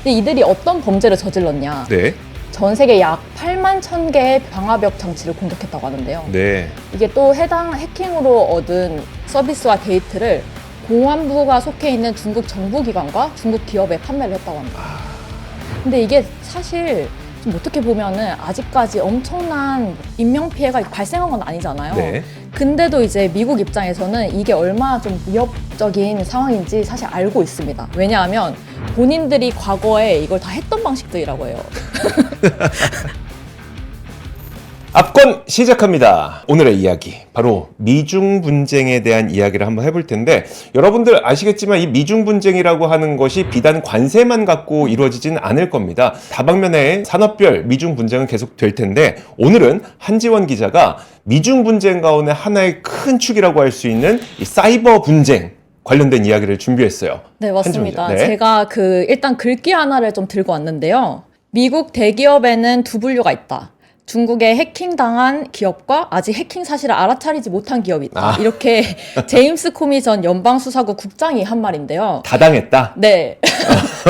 근데 이들이 어떤 범죄를 저질렀냐? 네. 전 세계 약 8만 1,000개의 방화벽 장치를 공격했다고 하는데요. 네. 이게 또 해당 해킹으로 얻은 서비스와 데이터를 공안부가 속해 있는 중국 정부기관과 중국 기업에 판매를 했다고 합니다. 근데 이게 사실 좀 어떻게 보면은 아직까지 엄청난 인명피해가 발생한 건 아니잖아요. 네. 근데도 이제 미국 입장에서는 이게 얼마나 좀 위협적인 상황인지 사실 알고 있습니다. 왜냐하면 본인들이 과거에 이걸 다 했던 방식들이라고 해요. 압권 시작합니다. 오늘의 이야기 바로 미중 분쟁에 대한 이야기를 한번 해볼 텐데, 여러분들 아시겠지만 이 미중 분쟁이라고 하는 것이 비단 관세만 갖고 이루어지진 않을 겁니다. 다방면의 산업별 미중 분쟁은 계속 될 텐데, 오늘은 한지원 기자가 미중 분쟁 가운데 하나의 큰 축이라고 할 수 있는 이 사이버 분쟁 관련된 이야기를 준비했어요. 네, 맞습니다. 네. 제가 일단 글귀 하나를 좀 들고 왔는데요. 미국 대기업에는 두 분류가 있다. 중국에 해킹당한 기업과 아직 해킹 사실을 알아차리지 못한 기업이 있다. 이렇게 제임스 코미 전 연방수사국 국장이 한 말인데요. 다 당했다? 네.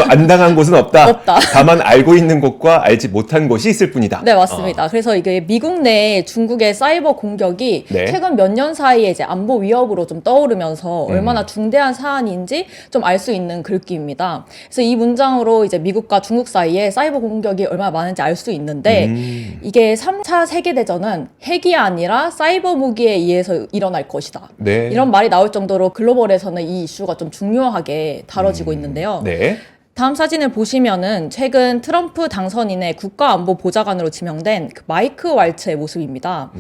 안 당한 곳은 없다? 없다. 다만 알고 있는 곳과 알지 못한 곳이 있을 뿐이다. 네, 맞습니다. 그래서 이게 미국 내 중국의 사이버 공격이 네. 최근 몇 년 사이에 이제 안보 위협으로 좀 떠오르면서 얼마나 중대한 사안인지 좀 알 수 있는 글귀입니다. 그래서 이 문장으로 이제 미국과 중국 사이에 사이버 공격이 얼마나 많은지 알 수 있는데, 이게 3차 세계대전은 핵이 아니라 사이버 무기에 의해서 일어날 것이다. 네. 이런 말이 나올 정도로 글로벌에서는 이 이슈가 좀 중요하게 다뤄지고 있는데요. 네. 다음 사진을 보시면은 최근 트럼프 당선인의 국가안보보좌관으로 지명된 그 마이크 왈츠의 모습입니다.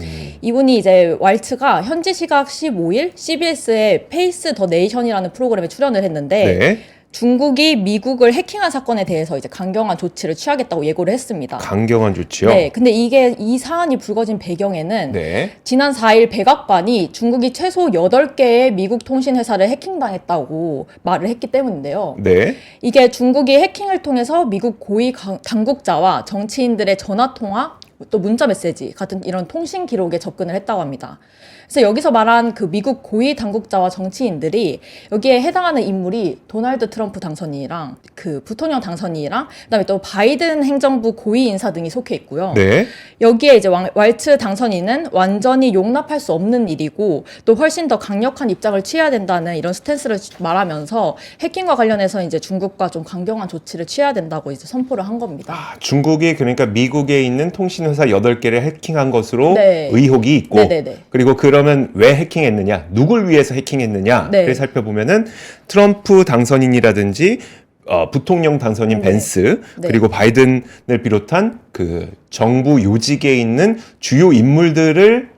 이분이 이제 왈츠가 현지 시각 15일 CBS의 페이스 더 네이션이라는 프로그램에 출연을 했는데, 네. 중국이 미국을 해킹한 사건에 대해서 이제 강경한 조치를 취하겠다고 예고를 했습니다. 강경한 조치요? 네, 근데 이 사안이 불거진 배경에는 네. 지난 4일 백악관이 중국이 최소 8개의 미국 통신회사를 해킹당했다고 말을 했기 때문인데요. 네. 이게 중국이 해킹을 통해서 미국 고위 당국자와 정치인들의 전화통화, 또 문자 메시지 같은 이런 통신 기록에 접근을 했다고 합니다. 그래서 여기서 말한 그 미국 고위 당국자와 정치인들이, 여기에 해당하는 인물이 도널드 트럼프 당선인이랑 그 부통령 당선인이랑 그다음에 또 바이든 행정부 고위 인사 등이 속해 있고요. 네. 여기에 이제 왈츠 당선인은 완전히 용납할 수 없는 일이고 또 훨씬 더 강력한 입장을 취해야 된다는 이런 스탠스를 말하면서 해킹과 관련해서 이제 중국과 좀 강경한 조치를 취해야 된다고 이제 선포를 한 겁니다. 중국이 그러니까 미국에 있는 통신회사 8개를 해킹한 것으로 네. 의혹이 있고, 네네네. 그리고 그러면 왜 해킹했느냐, 누굴 위해서 해킹했느냐를 네. 살펴보면은 트럼프 당선인이라든지 부통령 당선인 네. 벤스, 네. 그리고 바이든을 비롯한 그 정부 요직에 있는 주요 인물들을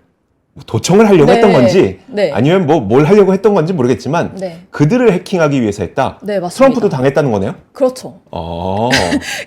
도청을 하려고 네. 했던 건지, 네. 아니면 뭘 하려고 했던 건지 모르겠지만, 네. 그들을 해킹하기 위해서 했다. 네, 맞습니다. 트럼프도 당했다는 거네요? 그렇죠. 어.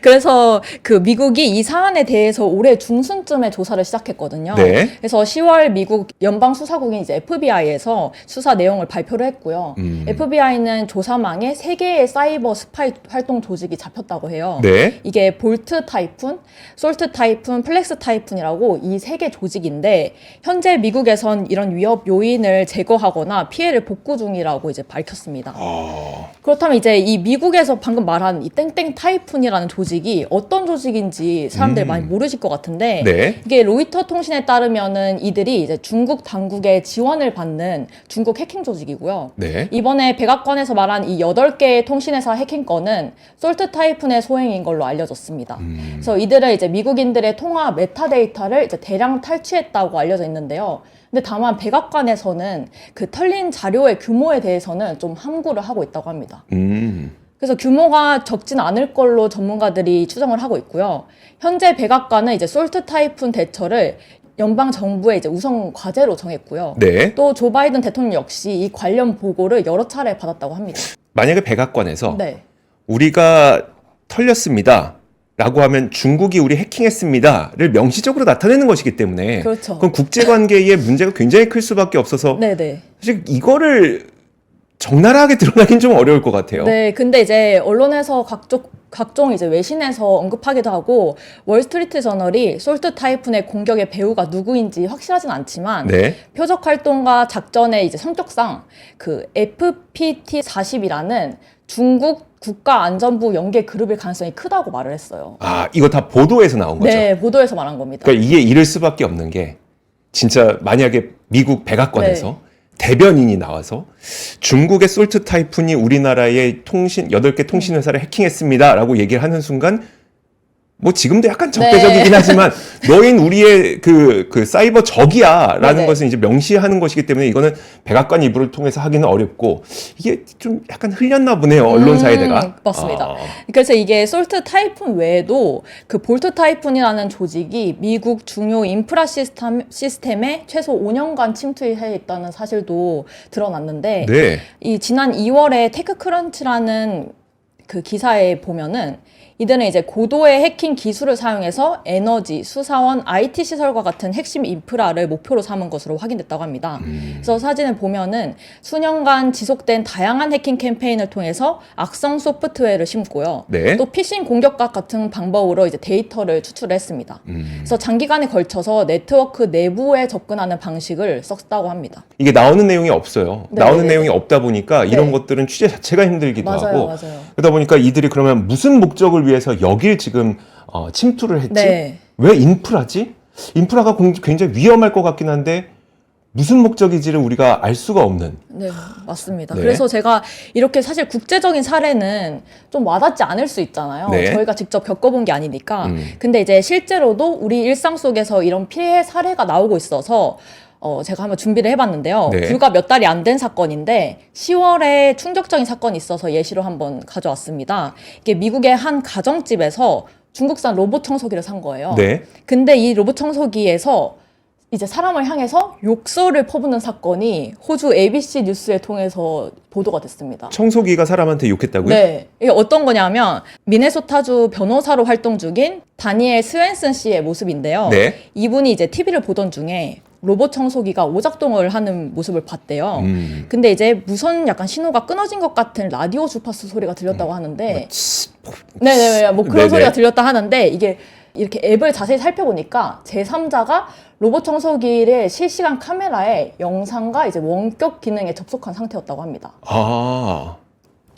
그래서 그 미국이 이 사안에 대해서 올해 중순쯤에 조사를 시작했거든요. 네. 그래서 10월 미국 연방수사국인 이제 FBI에서 수사 내용을 발표를 했고요. FBI는 조사망에 3개의 사이버 스파이 활동 조직이 잡혔다고 해요. 네. 이게 볼트 타이푼, 솔트 타이푼, 플렉스 타이푼이라고 이 3개 조직인데, 현재 미국에선 이런 위협 요인을 제거하거나 피해를 복구 중이라고 이제 밝혔습니다. 그렇다면 이제 이 미국에서 방금 말한 이 땡땡 타이푼이라는 조직이 어떤 조직인지 사람들이 많이 모르실 것 같은데, 네. 이게 로이터 통신에 따르면은 이들이 이제 중국 당국의 지원을 받는 중국 해킹 조직이고요. 네. 이번에 백악관에서 말한 이 8개의 통신회사 해킹 건은 솔트 타이푼의 소행인 걸로 알려졌습니다. 그래서 이들은 이제 미국인들의 통화 메타데이터를 이제 대량 탈취했다고 알려져 있는데요. 근데 다만 백악관에서는 그 털린 자료의 규모에 대해서는 좀 함구를 하고 있다고 합니다. 그래서 규모가 적진 않을 걸로 전문가들이 추정을 하고 있고요. 현재 백악관은 이제 솔트 타이푼 대처를 연방 정부의 이제 우선 과제로 정했고요. 네. 또 조 바이든 대통령 역시 이 관련 보고를 여러 차례 받았다고 합니다. 만약에 백악관에서 네. 우리가 털렸습니다 라고 하면 중국이 우리 해킹했습니다를 명시적으로 나타내는 것이기 때문에, 그렇죠. 그럼 국제관계에 문제가 굉장히 클 수밖에 없어서, 네네. 사실 이거를 적나라하게 드러나긴 좀 어려울 것 같아요. 네, 근데 이제 언론에서 각종 이제 외신에서 언급하기도 하고, 월스트리트 저널이 솔트 타이푼의 공격의 배후가 누구인지 확실하진 않지만, 네. 표적 활동과 작전의 이제 성격상 그 FPT-40이라는 중국 국가안전부 연계 그룹일 가능성이 크다고 말을 했어요. 아, 이거 다 보도에서 나온 거죠? 네, 보도에서 말한 겁니다. 그러니까 이게 이럴 수밖에 없는 게 진짜 만약에 미국 백악관에서 네. 대변인이 나와서 중국의 솔트 타이푼이 우리나라의 8개 통신 회사를 해킹했습니다라고 얘기를 하는 순간 뭐 지금도 약간 적대적이긴 하지만 너인 우리의 그 사이버 적이야라는 네네. 것은 이제 명시하는 것이기 때문에 이거는 백악관 입으로 통해서 하기는 어렵고 이게 좀 약간 흘렸나 보네요. 언론사에다가. 맞습니다. 아. 그래서 이게 솔트 타이푼 외에도 그 볼트 타이푼이라는 조직이 미국 중요 인프라 시스템에 최소 5년간 침투해 있다는 사실도 드러났는데 네. 이 지난 2월에 테크크런치라는 그 기사에 보면은 이들은 이제 고도의 해킹 기술을 사용해서 에너지, 수사원, IT 시설과 같은 핵심 인프라를 목표로 삼은 것으로 확인됐다고 합니다. 그래서 사진을 보면은 수년간 지속된 다양한 해킹 캠페인을 통해서 악성 소프트웨어를 심고요. 네. 또 피싱 공격과 같은 방법으로 이제 데이터를 추출을 했습니다. 그래서 장기간에 걸쳐서 네트워크 내부에 접근하는 방식을 썼다고 합니다. 이게 나오는 내용이 없어요. 네, 나오는 네, 내용이 없다 보니까 이런 네. 것들은 취재 자체가 힘들기도 맞아요, 하고 맞아요. 그러다 보니까 이들이 그러면 무슨 목적을 위해서 여길 지금 침투를 했지? 네. 왜 인프라지? 인프라가 굉장히 위험할 것 같긴 한데 무슨 목적인지를 우리가 알 수가 없는. 네, 맞습니다. 네. 그래서 제가 이렇게 사실 국제적인 사례는 좀 와닿지 않을 수 있잖아요. 네. 저희가 직접 겪어본 게 아니니까. 근데 이제 실제로도 우리 일상 속에서 이런 피해 사례가 나오고 있어서 제가 한번 준비를 해봤는데요. 네. 불과 몇 달이 안 된 사건인데 10월에 충격적인 사건이 있어서 예시로 한번 가져왔습니다. 이게 미국의 한 가정집에서 중국산 로봇 청소기를 산 거예요. 네. 근데 이 로봇 청소기에서 이제 사람을 향해서 욕설을 퍼붓는 사건이 호주 ABC 뉴스에 통해서 보도가 됐습니다. 청소기가 사람한테 욕했다고요? 네. 이게 어떤 거냐면 미네소타주 변호사로 활동 중인 다니엘 스웬슨 씨의 모습인데요. 네. 이분이 이제 TV를 보던 중에 로봇 청소기가 오작동을 하는 모습을 봤대요. 음. 근데 이제 무선 약간 신호가 끊어진 것 같은 라디오 주파수 소리가 들렸다고 하는데 네네, 뭐 그런 네네. 소리가 들렸다 하는데 이게 이렇게 앱을 자세히 살펴보니까 제3자가 로봇 청소기를 실시간 카메라에 영상과 이제 원격 기능에 접속한 상태였다고 합니다. 아,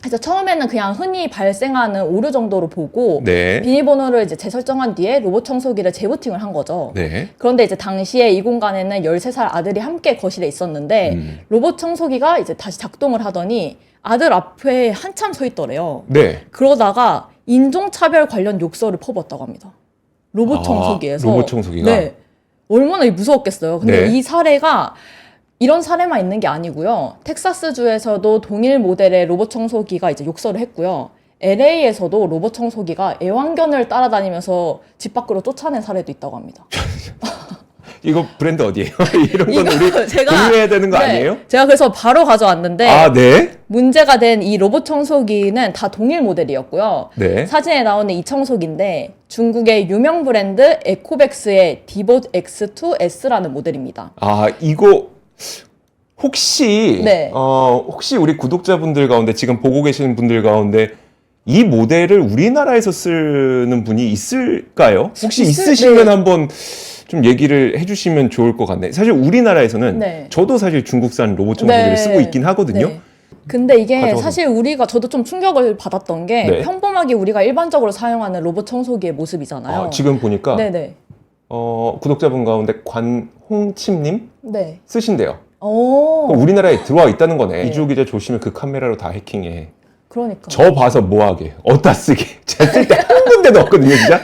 그래서 처음에는 그냥 흔히 발생하는 오류 정도로 보고 네. 비밀번호를 이제 재설정한 뒤에 로봇 청소기를 재부팅을 한 거죠. 네. 그런데 이제 당시에 이 공간에는 13살 아들이 함께 거실에 있었는데 로봇 청소기가 이제 다시 작동을 하더니 아들 앞에 한참 서 있더래요. 네. 그러다가 인종차별 관련 욕설을 퍼붓었다고 합니다. 로봇 아, 청소기에서. 로봇 청소기가? 네. 얼마나 무서웠겠어요. 근데 네. 이 사례가 이런 사례만 있는 게 아니고요. 텍사스주에서도 동일 모델의 로봇 청소기가 이제 욕설을 했고요. LA에서도 로봇 청소기가 애완견을 따라다니면서 집 밖으로 쫓아낸 사례도 있다고 합니다. 이거 브랜드 어디예요? 이런 건 우리 이거 공유해야 되는 거 네, 아니에요? 제가 그래서 바로 가져왔는데 아, 네. 문제가 된 이 로봇 청소기는 다 동일 모델이었고요. 네. 사진에 나오는 이 청소기인데 중국의 유명 브랜드 에코백스의 디봇 X2S라는 모델입니다. 아, 이거 혹시 네. 혹시 우리 구독자분들 가운데 지금 보고 계시는 분들 가운데 이 모델을 우리나라에서 쓰는 분이 있을까요? 혹시 있으시면 네. 한번 좀 얘기를 해주시면 좋을 것 같네. 사실 우리나라에서는 네. 저도 사실 중국산 로봇 청소기를 네. 쓰고 있긴 하거든요. 네. 근데 이게 가져와서. 사실 저도 좀 충격을 받았던 게 네. 평범하게 우리가 일반적으로 사용하는 로봇 청소기의 모습이잖아요. 지금 보니까 네네. 구독자분 가운데 관홍침님 네. 쓰신대요. 오. 그럼 우리나라에 들어와 있다는 거네. 네. 이주 기자 조심해, 그 카메라로 다 해킹해. 그러니까. 저 봐서 뭐하게, 어디다 쓰게. 제가 쓸 때 한 군데도 없거든요, 진짜.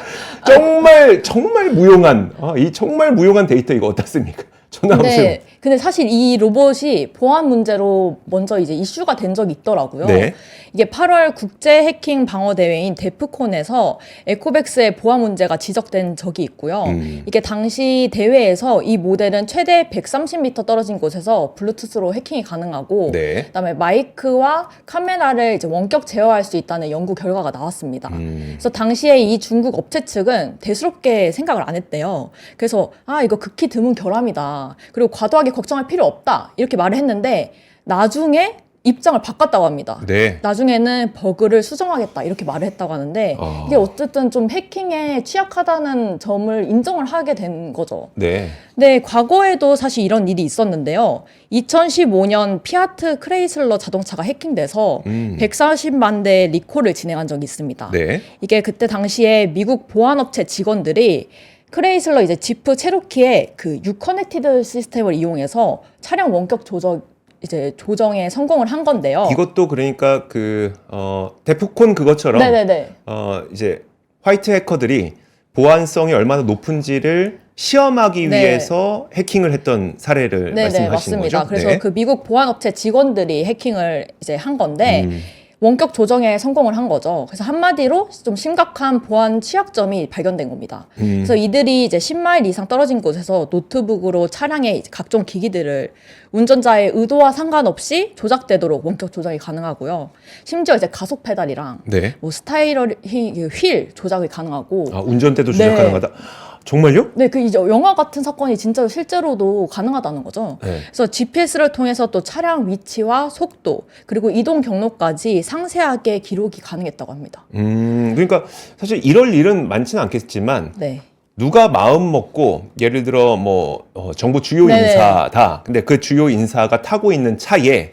정말 무용한, 이 정말 무용한 데이터 이거 어디다 씁니까? 전화 없으면. 근데 사실 이 로봇이 보안 문제로 먼저 이제 이슈가 된 적이 있더라고요. 네. 이게 8월 국제 해킹 방어 대회인 데프콘에서 에코백스의 보안 문제가 지적된 적이 있고요. 이게 당시 대회에서 이 모델은 최대 130m 떨어진 곳에서 블루투스로 해킹이 가능하고 네. 그다음에 마이크와 카메라를 이제 원격 제어할 수 있다는 연구 결과가 나왔습니다. 그래서 당시에 이 중국 업체 측은 대수롭게 생각을 안 했대요. 그래서 이거 극히 드문 결함이다. 그리고 과도하게 걱정할 필요 없다. 이렇게 말을 했는데 나중에 입장을 바꿨다고 합니다. 네. 나중에는 버그를 수정하겠다 이렇게 말을 했다고 하는데 이게 어쨌든 좀 해킹에 취약하다는 점을 인정을 하게 된 거죠. 네. 네, 과거에도 사실 이런 일이 있었는데요. 2015년 피아트 크레이슬러 자동차가 해킹돼서 140만 대의 리콜을 진행한 적이 있습니다. 네. 이게 그때 당시에 미국 보안업체 직원들이 크레이슬러 이제 지프 체로키의 그 유커넥티드 시스템을 이용해서 차량 원격 조정에 성공을 한 건데요. 이것도 그러니까 데프콘 그것처럼 네네네. 이제 화이트 해커들이 보안성이 얼마나 높은지를 시험하기 네. 위해서 해킹을 했던 사례를 네네, 말씀하시는 맞습니다. 거죠? 그래서 네. 그 미국 보안업체 직원들이 해킹을 이제 한 건데 원격 조정에 성공을 한 거죠. 그래서 한마디로 좀 심각한 보안 취약점이 발견된 겁니다. 그래서 이들이 이제 10마일 이상 떨어진 곳에서 노트북으로 차량의 이제 각종 기기들을 운전자의 의도와 상관없이 조작되도록 원격 조작이 가능하고요. 심지어 이제 가속 페달이랑 네. 뭐 스타이러 휠 조작이 가능하고. 운전대도 조작 네. 가능하다. 정말요? 네, 그 이제 영화 같은 사건이 진짜로 실제로도 가능하다는 거죠. 네. 그래서 GPS를 통해서 또 차량 위치와 속도 그리고 이동 경로까지 상세하게 기록이 가능했다고 합니다. 그러니까 사실 이럴 일은 많지는 않겠지만 네. 누가 마음 먹고 예를 들어 정부 주요 네네. 인사다. 근데 그 주요 인사가 타고 있는 차에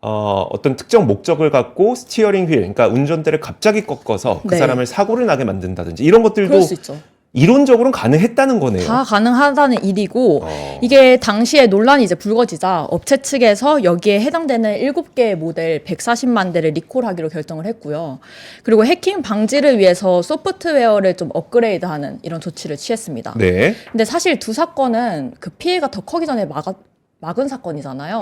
어떤 특정 목적을 갖고 스티어링 휠, 그러니까 운전대를 갑자기 꺾어서 그 네. 사람을 사고를 나게 만든다든지 이런 것들도 그럴 수 있죠. 이론적으로는 가능했다는 거네요. 다 가능하다는 일이고 이게 당시에 논란이 이제 불거지자 업체 측에서 여기에 해당되는 7개의 모델 140만 대를 리콜하기로 결정을 했고요. 그리고 해킹 방지를 위해서 소프트웨어를 좀 업그레이드하는 이런 조치를 취했습니다. 네. 근데 사실 두 사건은 그 피해가 더 커기 전에 막은 사건이잖아요.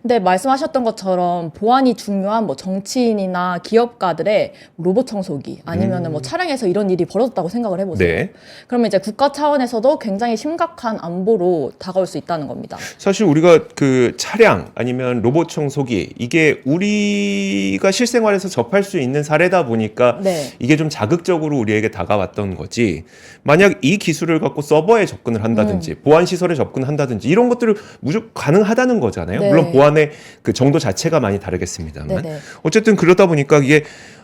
근데 말씀하셨던 것처럼 보안이 중요한 뭐 정치인이나 기업가들의 로봇 청소기 아니면은 뭐 차량에서 이런 일이 벌어졌다고 생각을 해보세요. 네. 그러면 이제 국가 차원에서도 굉장히 심각한 안보로 다가올 수 있다는 겁니다. 사실 우리가 그 차량 아니면 로봇 청소기 이게 우리가 실생활에서 접할 수 있는 사례다 보니까 네. 이게 좀 자극적으로 우리에게 다가왔던 거지. 만약 이 기술을 갖고 서버에 접근을 한다든지 보안 시설에 접근한다든지 이런 것들을 무조건 가능하다는 거잖아요. 네. 물론 보안의 그 정도 자체가 많이 다르겠습니다만 네네. 어쨌든 그러다 보니까 이게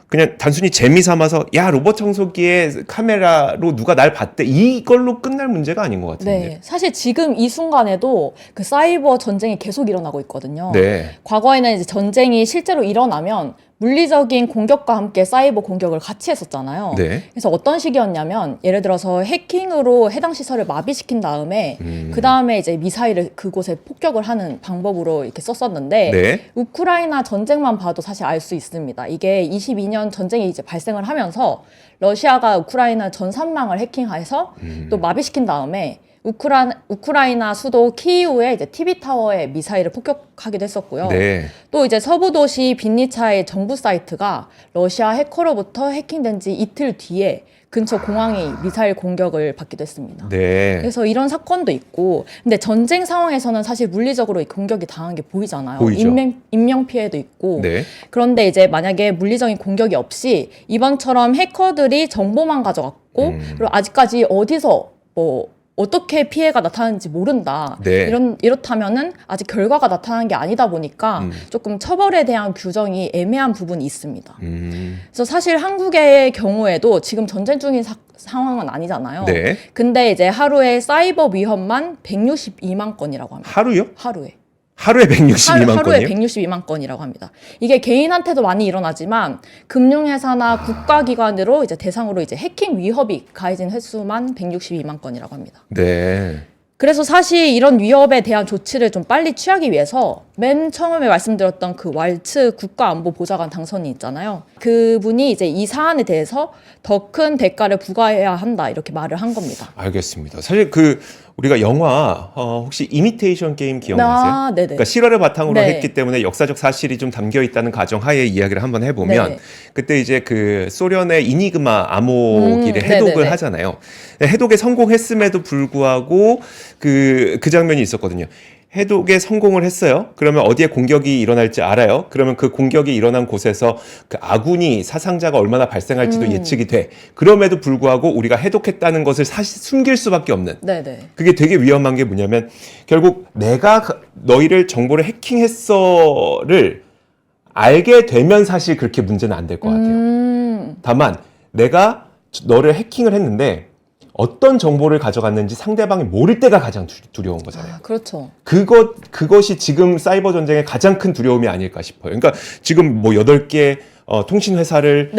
그냥 단순히 재미 삼아서 야 로봇 청소기에 카메라로 누가 날 봤대 이걸로 끝날 문제가 아닌 것 같은데. 네. 사실 지금 이 순간에도 그 사이버 전쟁이 계속 일어나고 있거든요. 네. 과거에는 이제 전쟁이 실제로 일어나면 물리적인 공격과 함께 사이버 공격을 같이 했었잖아요. 네. 그래서 어떤 식이었냐면 예를 들어서 해킹으로 해당 시설을 마비시킨 다음에 그 다음에 이제 미사일을 그곳에 폭격을 하는 방법으로 이렇게 썼었는데 네. 우크라이나 전쟁만 봐도 사실 알 수 있습니다. 이게 22년 전쟁이 이제 발생을 하면서 러시아가 우크라이나 전산망을 해킹해서 또 마비시킨 다음에 우크라이나 수도 키이우의 이제 TV 타워에 미사일을 폭격하기도 했었고요. 네. 또 이제 서부 도시 빈니차의 정부 사이트가 러시아 해커로부터 해킹된 지 이틀 뒤에 근처 공항이 미사일 공격을 받기도 했습니다. 네. 그래서 이런 사건도 있고, 근데 전쟁 상황에서는 사실 물리적으로 이 공격이 당한 게 보이잖아요. 보이죠. 인명 피해도 있고. 네. 그런데 이제 만약에 물리적인 공격이 없이 이번처럼 해커들이 정보만 가져갔고, 그리고 아직까지 어디서 어떻게 피해가 나타나는지 모른다. 네. 이렇다면은 아직 결과가 나타난 게 아니다 보니까 조금 처벌에 대한 규정이 애매한 부분이 있습니다. 그래서 사실 한국의 경우에도 지금 전쟁 중인 상황은 아니잖아요. 네. 근데 이제 하루에 사이버 위협만 162만 건이라고 합니다. 하루요? 하루에 162만 하루에 건이요? 162만 건이라고 합니다. 이게 개인한테도 많이 일어나지만 금융회사나 국가기관으로 이제 대상으로 이제 해킹 위협이 가해진 횟수만 162만 건이라고 합니다. 네. 그래서 사실 이런 위협에 대한 조치를 좀 빨리 취하기 위해서 맨 처음에 말씀드렸던 그 왈츠 국가안보보좌관 당선인 있잖아요. 그분이 이제 이 사안에 대해서 더 큰 대가를 부과해야 한다 이렇게 말을 한 겁니다. 알겠습니다. 사실 우리가 영화 혹시 이미테이션 게임 기억나세요? 네네. 그러니까 실화를 바탕으로 네. 했기 때문에 역사적 사실이 좀 담겨 있다는 가정하에 이야기를 한번 해보면 네. 그때 이제 그 소련의 이니그마 암호기를 해독을 네네네. 하잖아요. 해독에 성공했음에도 불구하고 그 장면이 있었거든요. 해독에 성공을 했어요. 그러면 어디에 공격이 일어날지 알아요. 그러면 그 공격이 일어난 곳에서 그 아군이 사상자가 얼마나 발생할지도 예측이 돼. 그럼에도 불구하고 우리가 해독했다는 것을 사실 숨길 수밖에 없는. 네네. 그게 되게 위험한 게 뭐냐면 결국 내가 너희를 정보를 해킹했어를 알게 되면 사실 그렇게 문제는 안 될 것 같아요. 다만 내가 너를 해킹을 했는데 어떤 정보를 가져갔는지 상대방이 모를 때가 가장 두려운 거잖아요. 아, 그렇죠. 그것이 지금 사이버 전쟁의 가장 큰 두려움이 아닐까 싶어요. 그러니까 지금 뭐 8개 통신 회사를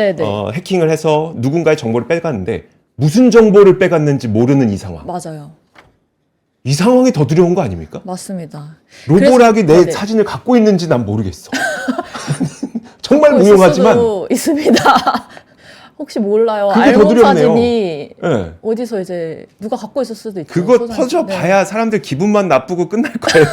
해킹을 해서 누군가의 정보를 빼갔는데 무슨 정보를 빼갔는지 모르는 이 상황. 맞아요. 이 상황이 더 두려운 거 아닙니까? 맞습니다. 로보락이 내 네네. 사진을 갖고 있는지 난 모르겠어. 정말 갖고 있을 무용하지만 수도 있습니다. 혹시 몰라요. 그게 더 알몸 두렵네요. 사진이 네. 어디서 이제 누가 갖고 있을 수도 있죠. 그거 소장이. 퍼져봐야 사람들 기분만 나쁘고 끝날 거예요.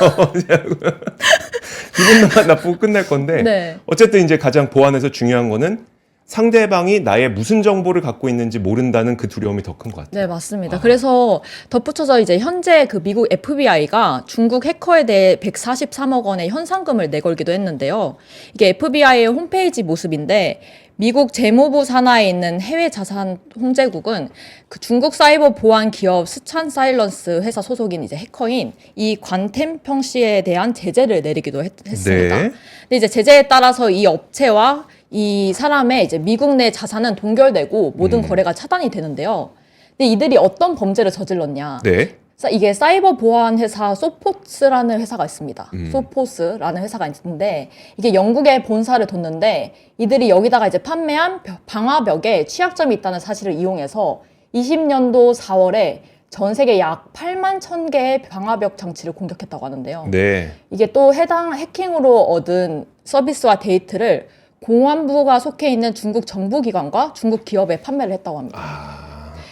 기분만 나쁘고 끝날 건데 네. 어쨌든 이제 가장 보안에서 중요한 거는 상대방이 나의 무슨 정보를 갖고 있는지 모른다는 그 두려움이 더 큰 것 같아요. 네, 맞습니다. 그래서 덧붙여서 이제 현재 그 미국 FBI가 중국 해커에 대해 143억 원의 현상금을 내걸기도 했는데요. 이게 FBI의 홈페이지 모습인데 미국 재무부 산하에 있는 해외 자산 통제국은 그 중국 사이버 보안 기업 스촨 사일런스 회사 소속인 이제 해커인 이 관템평 씨에 대한 제재를 내리기도 했습니다. 네. 근데 이제 제재에 따라서 이 업체와 이 사람의 이제 미국 내 자산은 동결되고 모든 거래가 차단이 되는데요. 근데 이들이 어떤 범죄를 저질렀냐? 네. 이게 사이버 보안 회사 소포스라는 회사가 있습니다. 소포스라는 회사가 있는데 이게 영국에 본사를 뒀는데 이들이 여기다가 이제 판매한 방화벽에 취약점이 있다는 사실을 이용해서 20년도 4월에 전 세계 약 8만 1,000개의 방화벽 장치를 공격했다고 하는데요. 네. 이게 또 해당 해킹으로 얻은 서비스와 데이터를 공안부가 속해 있는 중국 정부기관과 중국 기업에 판매를 했다고 합니다.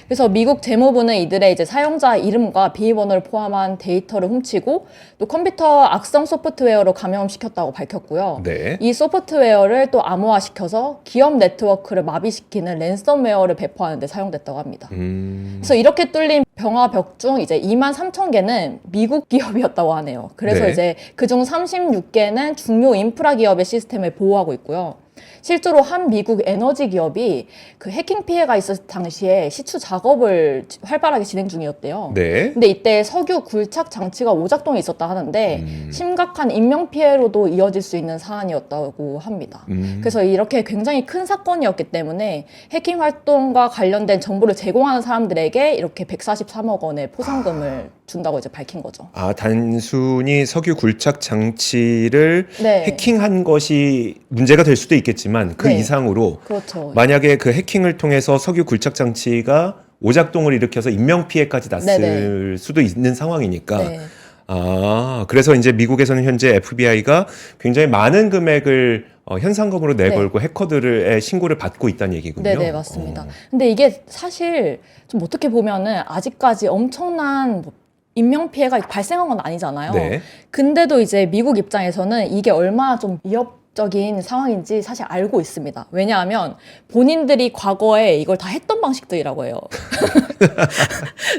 그래서 미국 재무부는 이들의 이제 사용자 이름과 비밀번호를 포함한 데이터를 훔치고 또 컴퓨터 악성 소프트웨어로 감염시켰다고 밝혔고요. 네. 이 소프트웨어를 또 암호화시켜서 기업 네트워크를 마비시키는 랜섬웨어를 배포하는 데 사용됐다고 합니다. 그래서 이렇게 뚫린 병화벽 중 이제 23,000개는 미국 기업이었다고 하네요. 그래서 네. 이제 그중 36개는 중요 인프라 기업의 시스템을 보호하고 있고요. 실제로 한 미국 에너지 기업이 그 해킹 피해가 있었을 당시에 시추 작업을 활발하게 진행 중이었대요. 네. 근데 이때 석유 굴착 장치가 오작동이 있었다 하는데 심각한 인명 피해로도 이어질 수 있는 사안이었다고 합니다. 그래서 이렇게 굉장히 큰 사건이었기 때문에 해킹 활동과 관련된 정보를 제공하는 사람들에게 이렇게 143억 원의 포상금을 준다고 이제 밝힌 거죠. 아, 단순히 석유 굴착 장치를 네. 해킹한 것이 문제가 될 수도 있겠지만 그 네. 이상으로 그렇죠. 만약에 그 해킹을 통해서 석유 굴착 장치가 오작동을 일으켜서 인명 피해까지 났을 네네. 수도 있는 상황이니까 네. 아, 그래서 이제 미국에서는 현재 FBI가 굉장히 많은 금액을 현상금으로 내걸고 해커들의 신고를 받고 있다는 얘기군요. 네네, 맞습니다. 근데 이게 사실 좀 어떻게 보면은 아직까지 엄청난 뭐 인명 피해가 발생한 건 아니잖아요. 네. 근데도 이제 미국 입장에서는 이게 얼마나 좀 위협적인 상황인지 사실 알고 있습니다. 왜냐하면 본인들이 과거에 이걸 다 했던 방식들이라고 해요.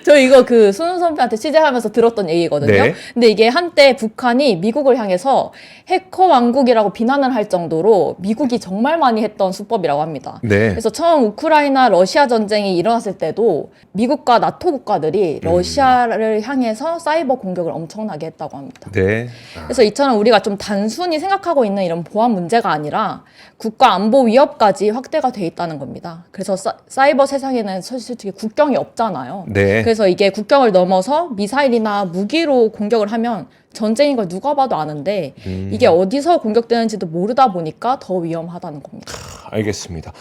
저 이거 그 수능 선배한테 취재하면서 들었던 얘기거든요. 네. 근데 이게 한때 북한이 미국을 향해서 해커 왕국이라고 비난을 할 정도로 미국이 정말 많이 했던 수법이라고 합니다. 네. 그래서 처음 우크라이나 러시아 전쟁이 일어났을 때도 미국과 나토 국가들이 러시아를 향해서 사이버 공격을 엄청나게 했다고 합니다. 네. 그래서 이처럼 우리가 좀 단순히 생각하고 있는 이런 보안 문제가 아니라 국가 안보 위협까지 확대가 돼 있다는 겁니다. 그래서 사이버 세상에는 솔직히 국경이 없잖아요. 네. 그래서 이게 국경을 넘어서 미사일이나 무기로 공격을 하면 전쟁인 걸 누가 봐도 아는데 이게 어디서 공격되는지도 모르다 보니까 더 위험하다는 겁니다. 알겠습니다.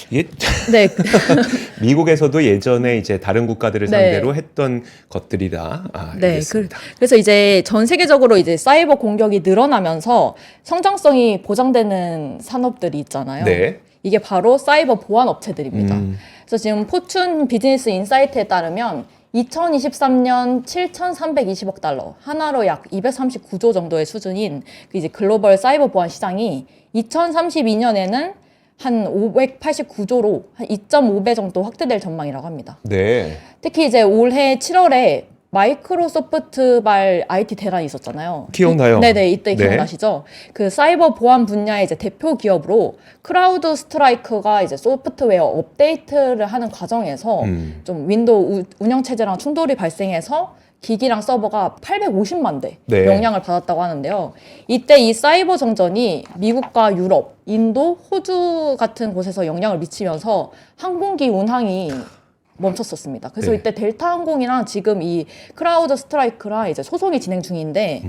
이게 네. 미국에서도 예전에 이제 다른 국가들을 네. 상대로 했던 것들이다. 아, 네, 알겠습니다. 그래서 이제 전 세계적으로 이제 사이버 공격이 늘어나면서 성장성이 보장되는 산업들이 있잖아요. 네. 이게 바로 사이버 보안 업체들입니다. 그래서 지금 포춘 비즈니스 인사이트에 따르면 2023년 7,320억 달러, 하나로 약 239조 정도의 수준인 그 이제 글로벌 사이버 보안 시장이 2032년에는 한 589조로 한 2.5배 정도 확대될 전망이라고 합니다. 네. 특히 이제 올해 7월에 마이크로소프트발 IT 대란이 있었잖아요. 기억나요? 네네, 이때 네. 기억나시죠? 그 사이버 보안 분야의 이제 대표 기업으로 크라우드 스트라이크가 이제 소프트웨어 업데이트를 하는 과정에서 좀 윈도우 운영 체제랑 충돌이 발생해서 기기랑 서버가 850만 대 네. 영향을 받았다고 하는데요. 이때 이 사이버 정전이 미국과 유럽, 인도, 호주 같은 곳에서 영향을 미치면서 항공기 운항이 멈췄었습니다. 그래서 네. 이때 델타 항공이랑 지금 이 크라우드 스트라이크랑 이제 소송이 진행 중인데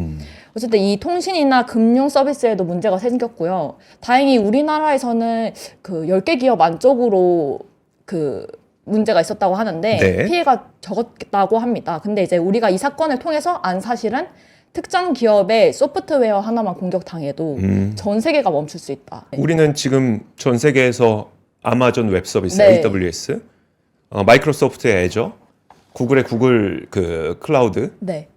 어쨌든 이 통신이나 금융 서비스에도 문제가 생겼고요. 다행히 우리나라에서는 그 10개 기업 안쪽으로 그 문제가 있었다고 하는데 네. 피해가 적었다고 합니다. 근데 이제 우리가 이 사건을 통해서 안 사실은 특정 기업의 소프트웨어 하나만 공격당해도 전 세계가 멈출 수 있다. 우리는 지금 전 세계에서 아마존 웹 서비스 네. AWS, 마이크로소프트의 애저, 구글의 구글 그 클라우드, 네.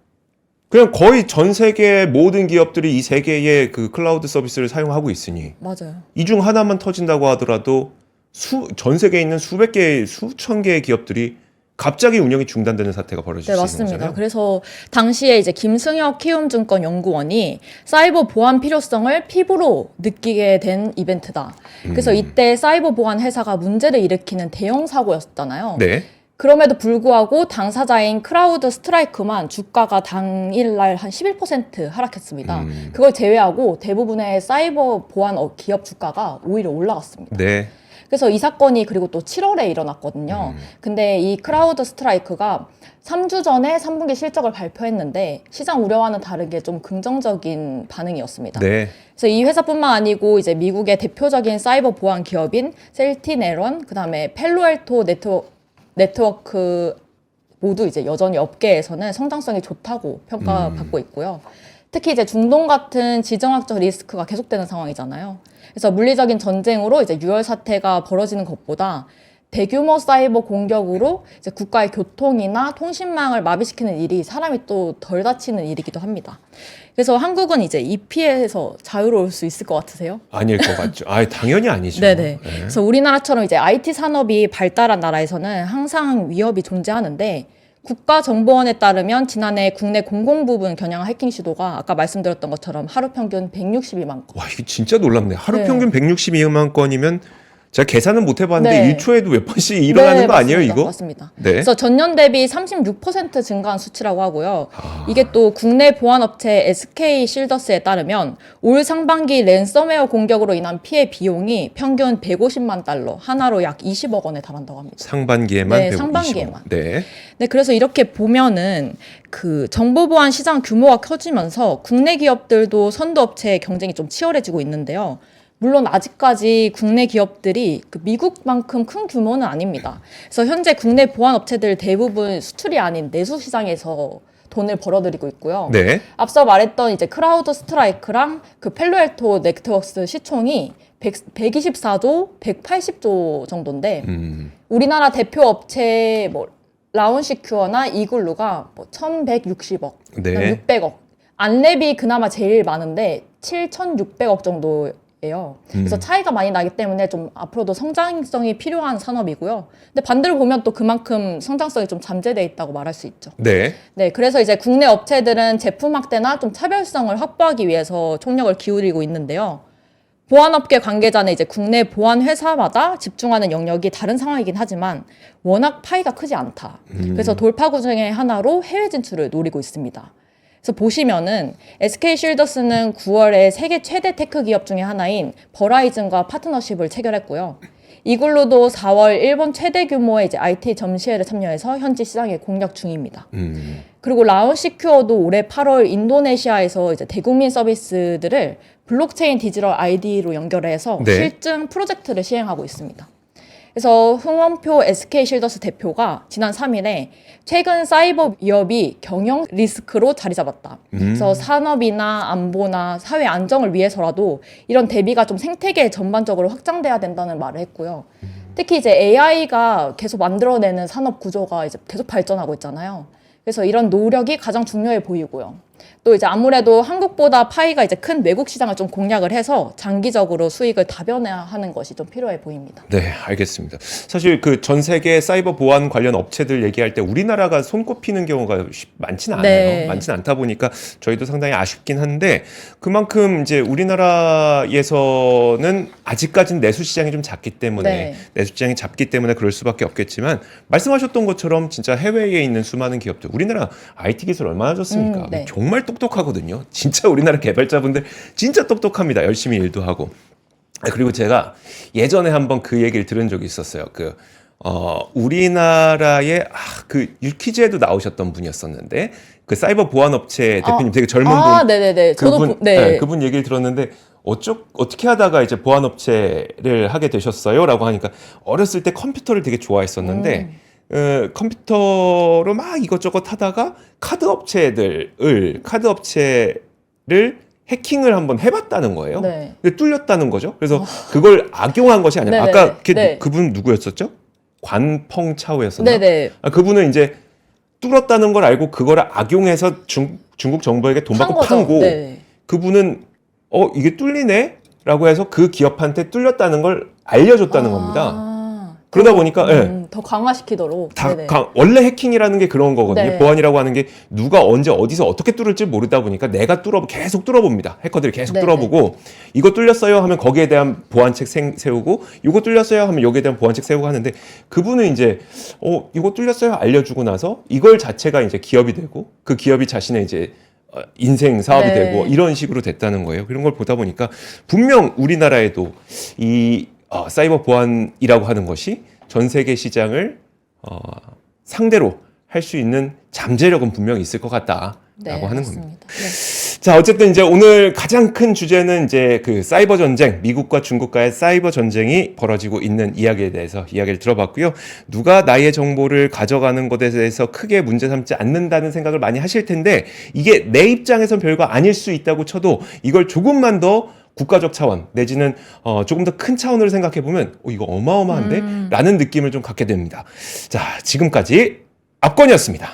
그냥 거의 전 세계 모든 기업들이 이 세 개의 그 클라우드 서비스를 사용하고 있으니 맞아요. 이 중 하나만 터진다고 하더라도 전 세계에 있는 수백 개, 수천 개의 기업들이 갑자기 운영이 중단되는 사태가 벌어질 네, 수 있는 맞습니다. 거잖아요. 그래서 당시에 이제 김승혁 키움증권 연구원이 사이버 보안 필요성을 피부로 느끼게 된 이벤트다. 그래서 이때 사이버 보안 회사가 문제를 일으키는 대형 사고였잖아요. 네. 그럼에도 불구하고 당사자인 크라우드 스트라이크만 주가가 당일날 한 11% 하락했습니다. 그걸 제외하고 대부분의 사이버 보안 기업 주가가 오히려 올라갔습니다. 네. 그래서 이 사건이 그리고 또 7월에 일어났거든요. 근데 이 크라우드 스트라이크가 3주 전에 3분기 실적을 발표했는데 시장 우려와는 다르게 좀 긍정적인 반응이었습니다. 네. 그래서 이 회사뿐만 아니고 이제 미국의 대표적인 사이버 보안 기업인 셀티네런, 그다음에 펠로알토 네트워크 모두 이제 여전히 업계에서는 성장성이 좋다고 평가받고 있고요. 특히 이제 중동 같은 지정학적 리스크가 계속되는 상황이잖아요. 그래서 물리적인 전쟁으로 이제 유혈 사태가 벌어지는 것보다 대규모 사이버 공격으로 이제 국가의 교통이나 통신망을 마비시키는 일이 사람이 또 덜 다치는 일이기도 합니다. 그래서 한국은 이제 이 피해에서 자유로울 수 있을 것 같으세요? 아닐 것 같죠. 당연히 아니죠. 네네. 네. 그래서 우리나라처럼 이제 IT 산업이 발달한 나라에서는 항상 위협이 존재하는데 국가정보원에 따르면 지난해 국내 공공부문 겨냥한 해킹 시도가 아까 말씀드렸던 것처럼 하루 평균 162만 건. 와, 이게 진짜 놀랍네. 하루 네. 평균 162만 건이면 제가 계산은 못 해봤는데 네. 1초에도 몇 번씩 일어나는 네, 거 아니에요, 맞습니다. 이거? 맞습니다. 네. 그래서 전년 대비 36% 증가한 수치라고 하고요. 이게 또 국내 보안업체 SK 실더스에 따르면 올 상반기 랜섬웨어 공격으로 인한 피해 비용이 평균 150만 달러, 하나로 약 20억 원에 달한다고 합니다. 상반기에만 네, 120억. 상반기에만. 네. 네, 그래서 이렇게 보면은 그 정보보안 시장 규모가 커지면서 국내 기업들도 선도업체의 경쟁이 좀 치열해지고 있는데요. 물론 아직까지 국내 기업들이 그 미국만큼 큰 규모는 아닙니다. 그래서 현재 국내 보안 업체들 대부분 수출이 아닌 내수 시장에서 돈을 벌어들이고 있고요. 네. 앞서 말했던 이제 크라우드 스트라이크랑 그 펠로알토 네트워크스 시총이 124조, 180조 정도인데 우리나라 대표 업체 뭐 라운시큐어나 이글루가 뭐 1,160억, 네. 600억. 안랩이 그나마 제일 많은데 7,600억 정도예요. 그래서 차이가 많이 나기 때문에 좀 앞으로도 성장성이 필요한 산업이고요. 근데 반대로 보면 또 그만큼 성장성이 좀 잠재돼 있다고 말할 수 있죠. 네. 네, 그래서 이제 국내 업체들은 제품 확대나 좀 차별성을 확보하기 위해서 총력을 기울이고 있는데요. 보안업계 관계자는 이제 국내 보안 회사마다 집중하는 영역이 다른 상황이긴 하지만 워낙 파이가 크지 않다. 그래서 돌파구 중에 하나로 해외 진출을 노리고 있습니다. 그래서 보시면은 SK 실더스는 9월에 세계 최대 테크 기업 중에 하나인 버라이즌과 파트너십을 체결했고요. 이글루도 4월 일본 최대 규모의 이제 IT 전시회를 참여해서 현지 시장에 공략 중입니다. 그리고 라운시큐어도 올해 8월 인도네시아에서 이제 대국민 서비스들을 블록체인 디지털 아이디로 연결해서 네. 실증 프로젝트를 시행하고 있습니다. 그래서 흥원표 SK 실더스 대표가 지난 3일에 최근 사이버 위협이 경영 리스크로 자리 잡았다. 그래서 산업이나 안보나 사회 안정을 위해서라도 이런 대비가 좀 생태계 전반적으로 확장돼야 된다는 말을 했고요. 특히 이제 AI가 계속 만들어내는 산업 구조가 이제 계속 발전하고 있잖아요. 그래서 이런 노력이 가장 중요해 보이고요. 또 이제 아무래도 한국보다 파이가 이제 큰 외국 시장을 좀 공략을 해서 장기적으로 수익을 다변화하는 것이 좀 필요해 보입니다. 네, 알겠습니다. 사실 그 전 세계 사이버 보안 관련 업체들 얘기할 때 우리나라가 손꼽히는 경우가 많지는 않아요. 네. 많지는 않다 보니까 저희도 상당히 아쉽긴 한데 그만큼 이제 우리나라에서는 아직까지는 내수 시장이 좀 작기 때문에 네. 내수 시장이 작기 때문에 그럴 수밖에 없겠지만 말씀하셨던 것처럼 진짜 해외에 있는 수많은 기업들 우리나라 IT 기술 얼마나 좋습니까? 네. 정말 똑똑하거든요. 진짜 우리나라 개발자분들 진짜 똑똑합니다. 열심히 일도 하고. 그리고 제가 예전에 한번 그 얘기를 들은 적이 있었어요. 우리나라의 그 유퀴즈에도 나오셨던 분이었었는데 그 사이버 보안 업체 대표님 되게 젊은 분. 네네네. 그분, 네. 그분 얘기를 들었는데 어떻게 하다가 이제 보안 업체를 하게 되셨어요?라고 하니까 어렸을 때 컴퓨터를 되게 좋아했었는데 컴퓨터로 막 이것저것 하다가 카드 업체를 해킹을 한번 해봤다는 거예요. 네. 근데 뚫렸다는 거죠. 그래서 그걸 악용한 것이 아니라 네네네. 아까 네. 그분 누구였었죠? 관펑차오였었나? 네네. 그분은 이제 뚫었다는 걸 알고 그거를 악용해서 중국 정부에게 돈 받고 판 거고 네. 그분은 이게 뚫리네라고 해서 그 기업한테 뚫렸다는 걸 알려줬다는 겁니다. 그러다 보니까 더 강화시키도록. 원래 해킹이라는 게 그런 거거든요. 네. 보안이라고 하는 게 누가 언제 어디서 어떻게 뚫을지 모르다 보니까 내가 계속 뚫어봅니다. 해커들이 계속 네네. 뚫어보고 이거 뚫렸어요 하면 거기에 대한 보안책 세우고 이거 뚫렸어요 하면 여기에 대한 보안책 세우고 하는데 그분은 이제 이거 뚫렸어요 알려주고 나서 이걸 자체가 이제 기업이 되고 그 기업이 자신의 이제 인생 사업이 네. 되고 이런 식으로 됐다는 거예요. 그런 걸 보다 보니까 분명 우리나라에도 이 사이버 보안이라고 하는 것이 전 세계 시장을 상대로 할 수 있는 잠재력은 분명히 있을 것 같다라고 하는 맞습니다. 겁니다. 네. 자, 어쨌든 이제 오늘 가장 큰 주제는 이제 그 사이버 전쟁, 미국과 중국과의 사이버 전쟁이 벌어지고 있는 이야기에 대해서 이야기를 들어봤고요. 누가 나의 정보를 가져가는 것에 대해서 크게 문제 삼지 않는다는 생각을 많이 하실 텐데 이게 내 입장에선 별거 아닐 수 있다고 쳐도 이걸 조금만 더 국가적 차원 내지는 조금 더 큰 차원으로 생각해 보면 이거 어마어마한데? 라는 느낌을 좀 갖게 됩니다. 자, 지금까지 압권이었습니다.